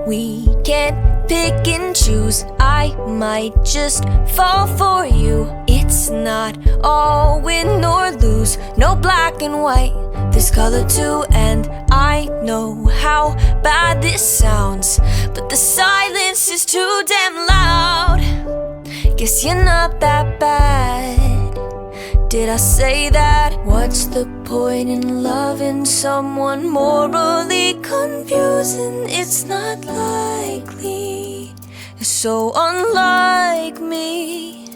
We can't pick and choose. I might just fall for you. It's not all win or lose. No black and white, there's color too. And I know how bad this sounds, but the silence is too damn loud. Guess you're not that bad. Did I say that? What's the point in loving someone morally confusing? It's not likely, it's so unlike me.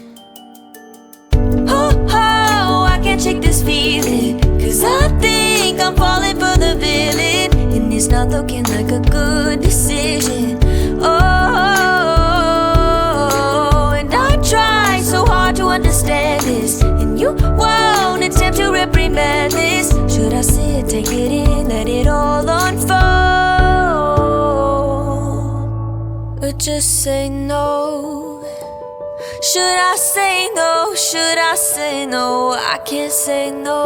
Oh, oh, I can't shake this feeling, 'cause I think I'm falling for the villain, and it's not looking like a good decision. Oh, and I try so hard to understand this, and you won't attempt to reprimand this. Should I sit, take it in, let it all unfold, or just say no? Should I say no? Should I say no? I can't say no.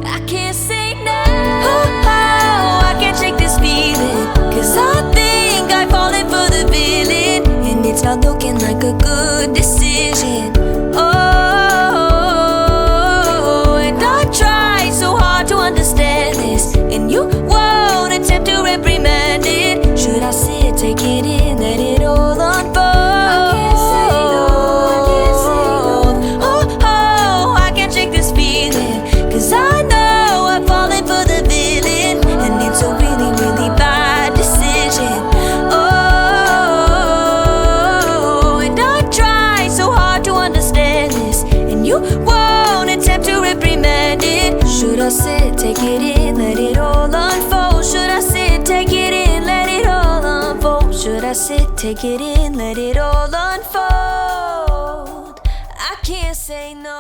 I can't say no. Oh, oh, I can't shake this feeling, 'cause I think I've fallen for the villain, and it's not looking like a good decision. Oh, and I try so hard to understand this, and you won't attempt to reprimand it. Should I sit, take it in, let it all unfold? I can't say no, I can't say no. Oh, oh, I can't shake this feeling, 'cause I know I've fallen for the villain, and it's a really, really bad decision. Oh, and I try so hard to understand this, and you won't attempt to reprimand it. Should I sit, take it in, let it all unfold? Should I sit, take it in, let it all unfold? Should I sit, take it in, let it all unfold? I can't say no.